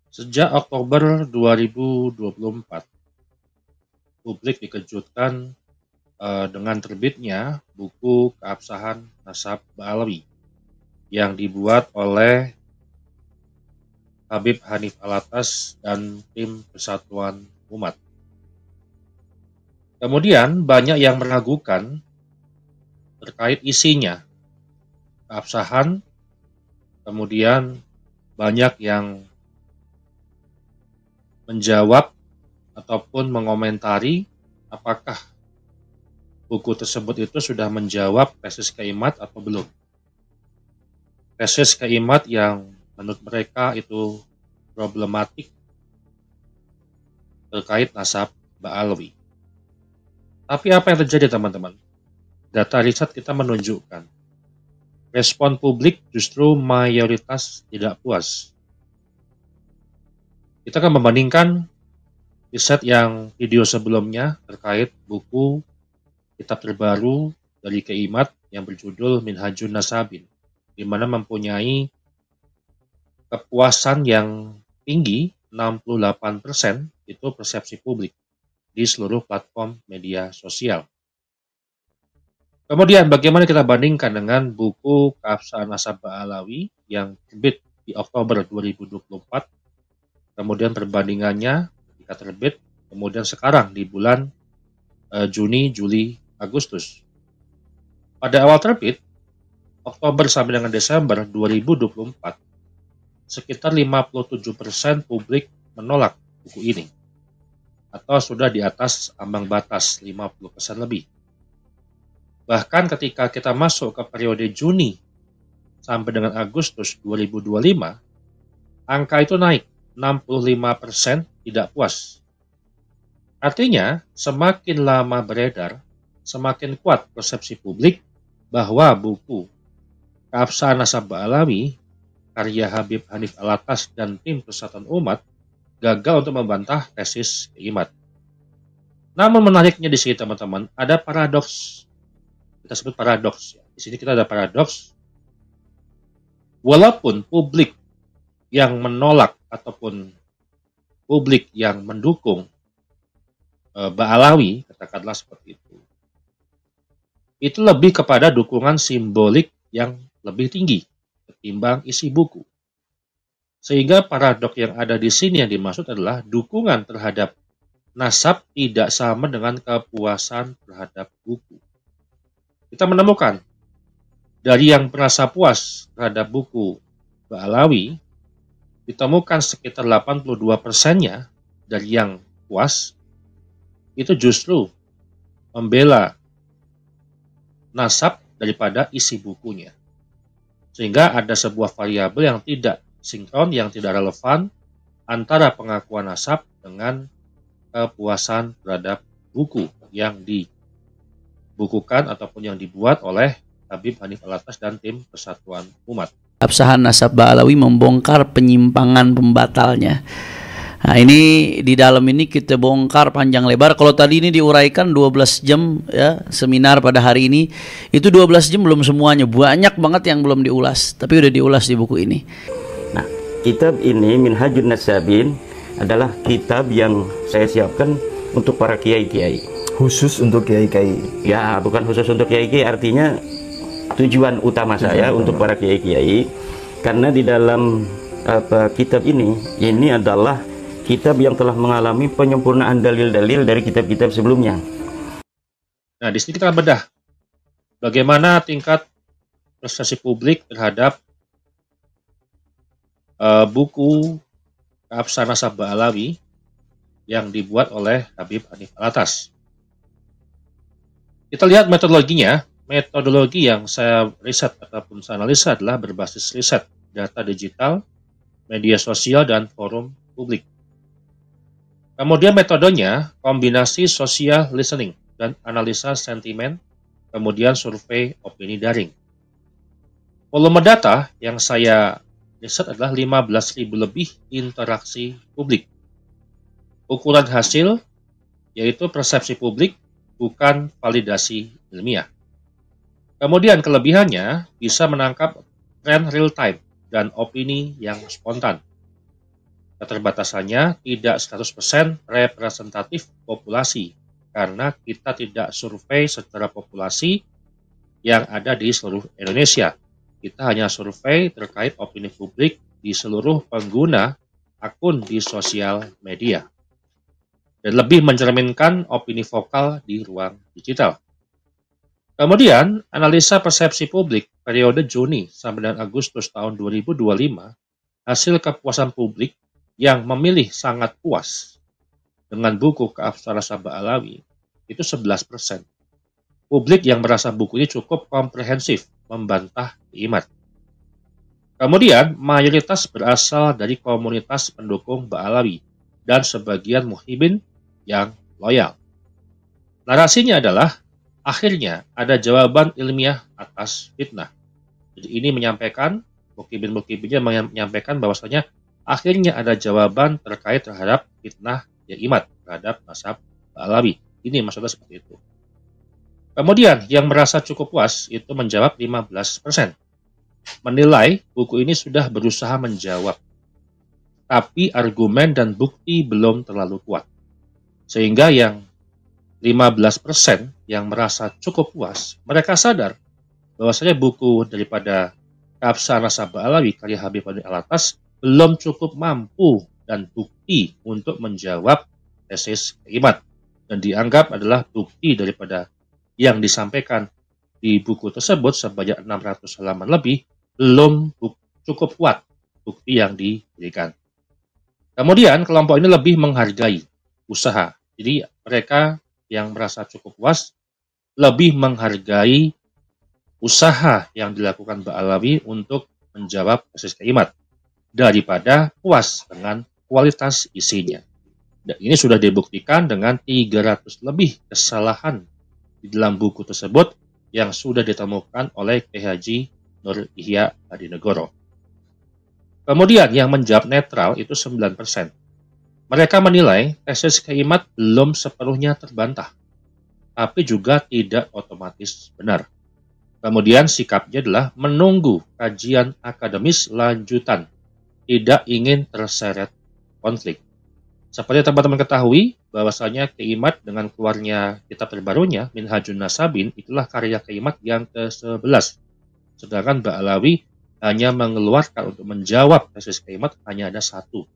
Sejak Oktober 2024, publik dikejutkan dengan terbitnya buku keabsahan Nasab Ba'alawi yang dibuat oleh Habib Hanif Alatas dan tim Persatuan Umat. Kemudian banyak yang meragukan terkait isinya. Keabsahan, kemudian banyak yang menjawab ataupun mengomentari apakah buku tersebut itu sudah menjawab tesis Keimat atau belum. Tesis Keimat yang menurut mereka itu problematik terkait nasab Ba'alawi. Tapi apa yang terjadi teman-teman? Data riset kita menunjukkan respon publik justru mayoritas tidak puas. Kita akan membandingkan riset yang video sebelumnya terkait buku kitab terbaru dari Keimat yang berjudul Minhajun Nasabin, di mana mempunyai kepuasan yang tinggi, 68% itu persepsi publik di seluruh platform media sosial. Kemudian bagaimana kita bandingkan dengan buku Keabsahan Nasab Ba'alawi yang terbit di Oktober 2024, kemudian perbandingannya ketika terbit, kemudian sekarang di bulan Juni, Juli, Agustus. Pada awal terbit, Oktober sampai dengan Desember 2024, sekitar 57% publik menolak buku ini, atau sudah di atas ambang batas 50% lebih. Bahkan ketika kita masuk ke periode Juni sampai dengan Agustus 2025, angka itu naik 65% tidak puas. Artinya, semakin lama beredar, semakin kuat persepsi publik bahwa buku Keabsahan Nasab Ba'alawi karya Habib Hanif Alatas dan tim Persatuan Umat gagal untuk membantah tesis Keimat. Namun menariknya di sini teman-teman, ada paradoks. Kita sebut paradoks. Di sini kita ada paradoks. Walaupun publik yang menolak ataupun publik yang mendukung Ba'alawi, katakanlah seperti itu lebih kepada dukungan simbolik yang lebih tinggi ketimbang isi buku. Sehingga paradoks yang ada di sini yang dimaksud adalah dukungan terhadap nasab tidak sama dengan kepuasan terhadap buku. Kita menemukan dari yang merasa puas terhadap buku Ba'alawi, ditemukan sekitar 82%-nya dari yang puas itu justru membela nasab daripada isi bukunya. Sehingga ada sebuah variabel yang tidak sinkron, yang tidak relevan antara pengakuan nasab dengan kepuasan terhadap buku yang dibukukan ataupun yang dibuat oleh Habib Hanif Alatas dan tim Persatuan Umat. Keabsahan Nasab Ba'alawi membongkar penyimpangan pembatalnya. Nah, ini di dalam ini kita bongkar panjang lebar. Kalau tadi ini diuraikan 12 jam ya, seminar pada hari ini, itu 12 jam belum semuanya. Banyak banget yang belum diulas, tapi udah diulas di buku ini. Nah, kitab ini Minhajun Nasabin adalah kitab yang saya siapkan untuk para kiai-kiai. Khusus untuk kiai-kiai? Ya, bukan khusus untuk kiai-kiai, artinya tujuan utama saya untuk para kiai-kiai, karena di dalam kitab ini adalah kitab yang telah mengalami penyempurnaan dalil-dalil dari kitab-kitab sebelumnya. Nah, di sini kita bedah bagaimana tingkat persepsi publik terhadap buku Keabsahan Nasab Ba'alawi yang dibuat oleh Habib Hanif Alatas. Kita lihat metodologinya. Metodologi yang saya riset ataupun saya analisa adalah berbasis riset, data digital, media sosial, dan forum publik. Kemudian metodenya kombinasi social listening dan analisa sentimen, kemudian survei opini daring. Volume data yang saya riset adalah 15.000 lebih interaksi publik. Ukuran hasil yaitu persepsi publik, bukan validasi ilmiah. Kemudian kelebihannya bisa menangkap tren real time dan opini yang spontan. Keterbatasannya tidak 100% representatif populasi, karena kita tidak survei secara populasi yang ada di seluruh Indonesia. Kita hanya survei terkait opini publik di seluruh pengguna akun di sosial media, dan lebih mencerminkan opini vokal di ruang digital. Kemudian, analisa persepsi publik periode Juni sampai dengan Agustus tahun 2025, hasil kepuasan publik yang memilih sangat puas dengan buku Keabsahan Nasabah Alawi itu 11%. Publik yang merasa buku ini cukup komprehensif membantah Imat. Kemudian, mayoritas berasal dari komunitas pendukung Mbak Alawi dan sebagian muhibin yang loyal. Narasinya adalah, akhirnya ada jawaban ilmiah atas fitnah. Jadi ini menyampaikan, muhibin-muhibinnya menyampaikan bahwasanya akhirnya ada jawaban terkait terhadap fitnah Imat terhadap nasab Alawi. Ini maksudnya seperti itu. Kemudian yang merasa cukup puas itu menjawab 15%. Menilai buku ini sudah berusaha menjawab, tapi argumen dan bukti belum terlalu kuat. Sehingga yang 15% yang merasa cukup puas, mereka sadar bahwasanya buku daripada Keabsahan Nasabah Alawi karya Habib Fadli Alatas belum cukup mampu dan bukti untuk menjawab tesis Imat, dan dianggap adalah bukti daripada yang disampaikan di buku tersebut sebanyak 600 halaman lebih belum cukup kuat bukti yang diberikan. Kemudian kelompok ini lebih menghargai usaha. Jadi mereka yang merasa cukup puas lebih menghargai usaha yang dilakukan Mbak Alawi untuk menjawab tesis Imat daripada puas dengan kualitas isinya. Dan ini sudah dibuktikan dengan 300 lebih kesalahan di dalam buku tersebut yang sudah ditemukan oleh Kiai Haji Nur Ihya Hadinegoro. Kemudian yang menjawab netral itu 9%. Mereka menilai tesis Imat belum sepenuhnya terbantah, tapi juga tidak otomatis benar. Kemudian sikapnya adalah menunggu kajian akademis lanjutan, tidak ingin terseret konflik. Seperti teman-teman ketahui, bahwasanya Imat dengan keluarnya kitab terbarunya, Minhajun Nasabin, itulah karya Imat yang ke-11. Sedangkan Mbak Alawi hanya mengeluarkan untuk menjawab tesis Imat hanya ada satu,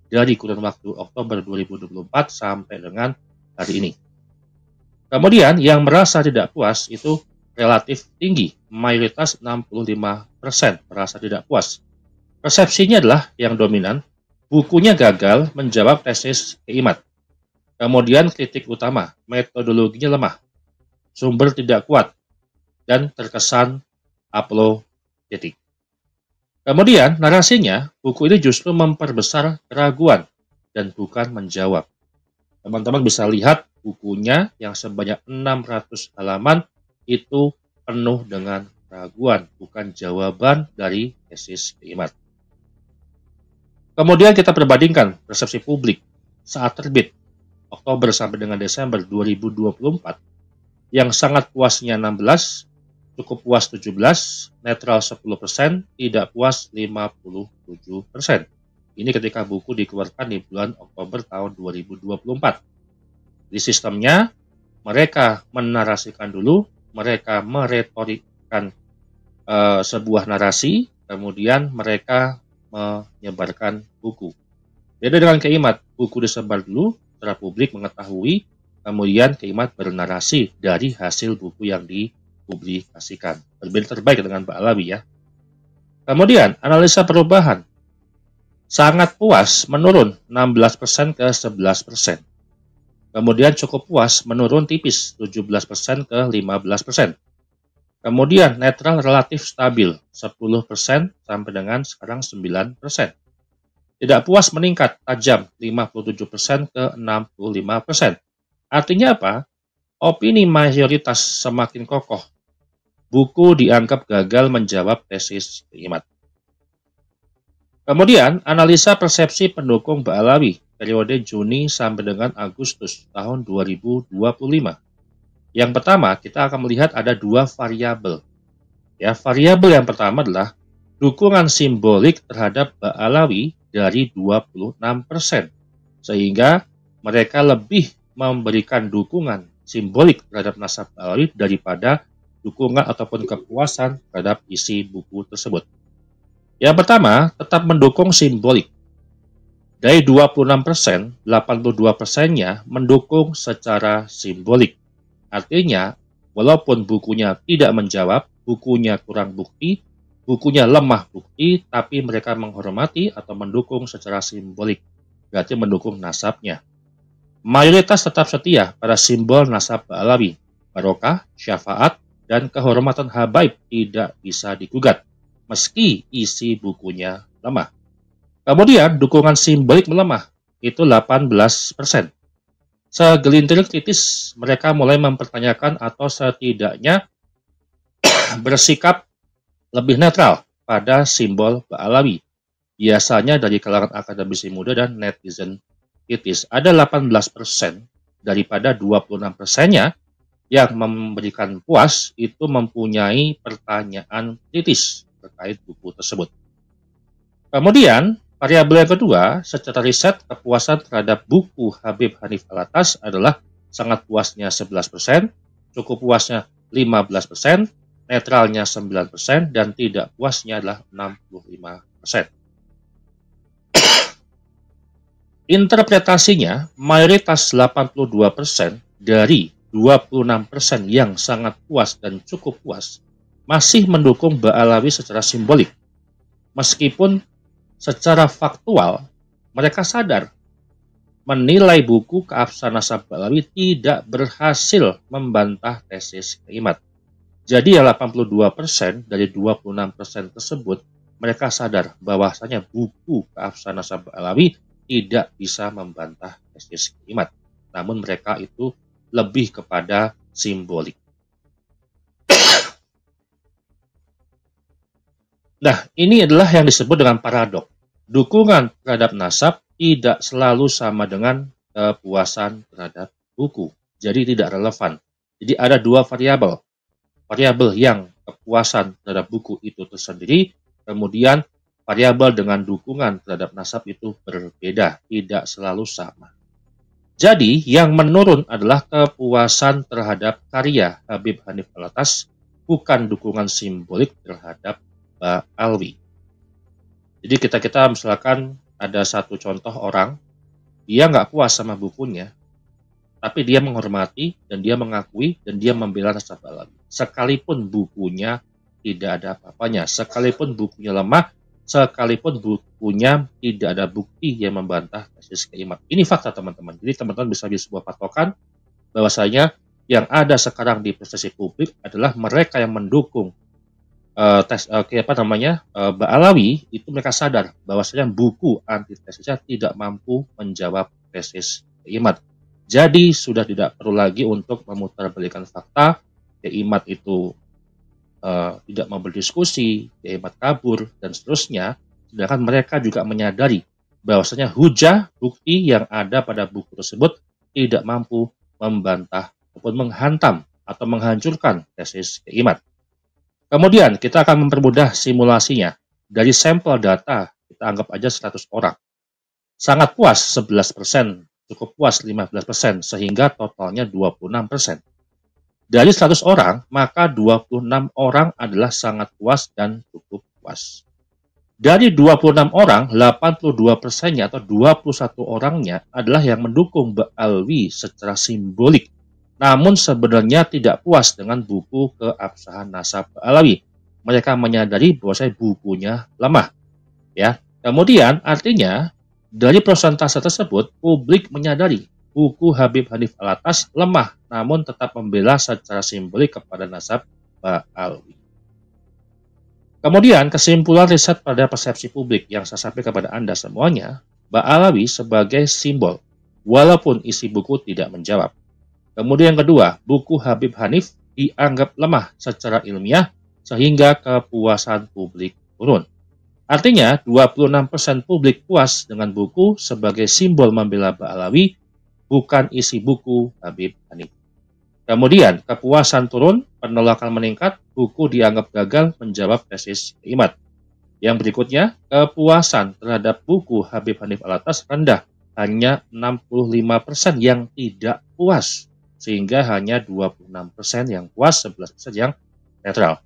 dari kurun waktu Oktober 2024 sampai dengan hari ini. Kemudian yang merasa tidak puas itu relatif tinggi, mayoritas 65% merasa tidak puas. Persepsinya adalah yang dominan, bukunya gagal menjawab tesis Imat. Kemudian kritik utama, metodologinya lemah, sumber tidak kuat, dan terkesan apologetik. Kemudian narasinya, buku ini justru memperbesar keraguan dan bukan menjawab. Teman-teman bisa lihat bukunya yang sebanyak 600 halaman itu penuh dengan keraguan, bukan jawaban dari tesis Imat. Kemudian kita perbandingkan persepsi publik saat terbit Oktober sampai dengan Desember 2024, yang sangat puasnya 16, cukup puas 17, netral 10%, tidak puas 57%. Ini ketika buku dikeluarkan di bulan Oktober tahun 2024. Di sistemnya, mereka menarasikan dulu, mereka meretorikkan sebuah narasi, kemudian mereka menyebarkan buku. Beda dengan Imat, buku disebar dulu, secara publik mengetahui, kemudian Imat bernarasi dari hasil buku yang dipublikasikan. Berbeda terbaik dengan Mbak Alawi ya. Kemudian analisa perubahan, sangat puas menurun 16% ke 11%. Kemudian cukup puas menurun tipis 17% ke 15%. Kemudian netral relatif stabil 10% sampai dengan sekarang 9%. Tidak puas meningkat tajam 57% ke 65%. Artinya apa? Opini mayoritas semakin kokoh. Buku dianggap gagal menjawab tesis Imat. Kemudian analisa persepsi pendukung Mbak Alawi periode Juni sampai dengan Agustus tahun 2025. Yang pertama, kita akan melihat ada dua variabel. Ya, variabel yang pertama adalah dukungan simbolik terhadap Mbak Alawi dari 26%. Sehingga mereka lebih memberikan dukungan simbolik terhadap nasab Ba'alawi daripada dukungan ataupun kepuasan terhadap isi buku tersebut. Yang pertama, tetap mendukung simbolik. Dari 26%, 82%-nya mendukung secara simbolik. Artinya, walaupun bukunya tidak menjawab, bukunya kurang bukti, bukunya lemah bukti, tapi mereka menghormati atau mendukung secara simbolik. Berarti mendukung nasabnya. Mayoritas tetap setia pada simbol nasab Ba'alawi. Barokah, syafaat, dan kehormatan habaib tidak bisa digugat, meski isi bukunya lemah. Kemudian, dukungan simbolik melemah, itu 18%. Segelintir kritis, mereka mulai mempertanyakan atau setidaknya bersikap lebih netral pada simbol Ba'alawi. Biasanya dari kalangan akademisi muda dan netizen kritis. Ada 18% daripada 26%-nya yang memberikan puas itu mempunyai pertanyaan kritis terkait buku tersebut. Kemudian, variabel yang kedua, secara riset kepuasan terhadap buku Habib Hanif Alatas adalah sangat puasnya 11%, cukup puasnya 15%, netralnya 9%, dan tidak puasnya adalah 65%. Interpretasinya, mayoritas 82% dari 26% yang sangat puas dan cukup puas masih mendukung Ba'alawi secara simbolik. Meskipun secara faktual, mereka sadar menilai buku Keabsahan Nasab Ba'alawi tidak berhasil membantah tesis Kiaimat. Jadi 82% dari 26% tersebut, mereka sadar bahwasanya buku Keabsahan Nasab Ba'alawi tidak bisa membantah tesis Kiaimat. Namun mereka itu lebih kepada simbolik. Nah, ini adalah yang disebut dengan paradok. Dukungan terhadap nasab tidak selalu sama dengan kepuasan terhadap buku. Jadi tidak relevan. Jadi ada dua variabel. Variabel yang kepuasan terhadap buku itu tersendiri, kemudian variabel dengan dukungan terhadap nasab itu berbeda, tidak selalu sama. Jadi, yang menurun adalah kepuasan terhadap karya Habib Hanif Alatas, bukan dukungan simbolik terhadap Ba'alawi. Jadi kita misalkan ada satu contoh orang, dia nggak puas sama bukunya, tapi dia menghormati dan dia mengakui dan dia membela nasab Ba'alawi. Sekalipun bukunya tidak ada apa-apanya, sekalipun bukunya lemah, sekalipun bukunya tidak ada bukti yang membantah tesis Kiaimat. Ini fakta teman-teman. Jadi teman-teman bisa jadi sebuah patokan bahwasanya yang ada sekarang di persepsi publik adalah mereka yang mendukung Ba'alawi itu mereka sadar bahwasanya buku antitesisnya tidak mampu menjawab tesis Kiaimat. Jadi sudah tidak perlu lagi untuk memutarbalikan fakta. Kiaimat itu tidak mau berdiskusi, Kiaimat kabur, dan seterusnya. Sedangkan mereka juga menyadari bahwasanya hujah bukti yang ada pada buku tersebut tidak mampu membantah ataupun menghantam atau menghancurkan tesis Kiaimat. Kemudian kita akan mempermudah simulasinya. Dari sampel data, kita anggap aja 100 orang. Sangat puas 11%, cukup puas 15%, sehingga totalnya 26%. Dari 100 orang, maka 26 orang adalah sangat puas dan cukup puas. Dari 26 orang, 82%-nya atau 21 orangnya adalah yang mendukung Ba'alawi secara simbolik. Namun sebenarnya tidak puas dengan buku Keabsahan Nasab Ba'alawi. Mereka menyadari bahwa bukunya lemah. Ya. Kemudian artinya dari persentase tersebut, publik menyadari buku Habib Hanif Alatas lemah, namun tetap membela secara simbolik kepada nasab Ba'alawi. Kemudian kesimpulan riset pada persepsi publik yang saya sampaikan kepada Anda semuanya, Ba'alawi sebagai simbol, walaupun isi buku tidak menjawab. Kemudian yang kedua, buku Habib Hanif dianggap lemah secara ilmiah sehingga kepuasan publik turun. Artinya 26% publik puas dengan buku sebagai simbol membela Ba'alawi, bukan isi buku Habib Hanif. Kemudian kepuasan turun, penolakan meningkat, buku dianggap gagal menjawab tesis Kiaimat. Yang berikutnya, kepuasan terhadap buku Habib Hanif Alatas rendah, hanya 65% yang tidak puas, sehingga hanya 26% yang puas, 11% yang netral.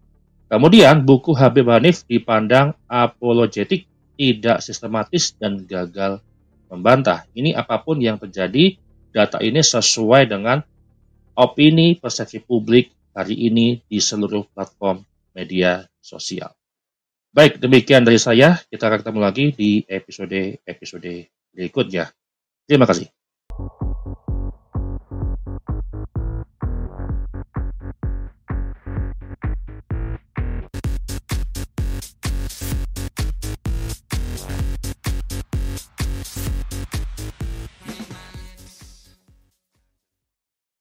Kemudian, buku Habib Hanif dipandang apologetik, tidak sistematis, dan gagal membantah. Ini apapun yang terjadi, data ini sesuai dengan opini persepsi publik hari ini di seluruh platform media sosial. Baik, demikian dari saya. Kita akan ketemu lagi di episode berikutnya. Terima kasih.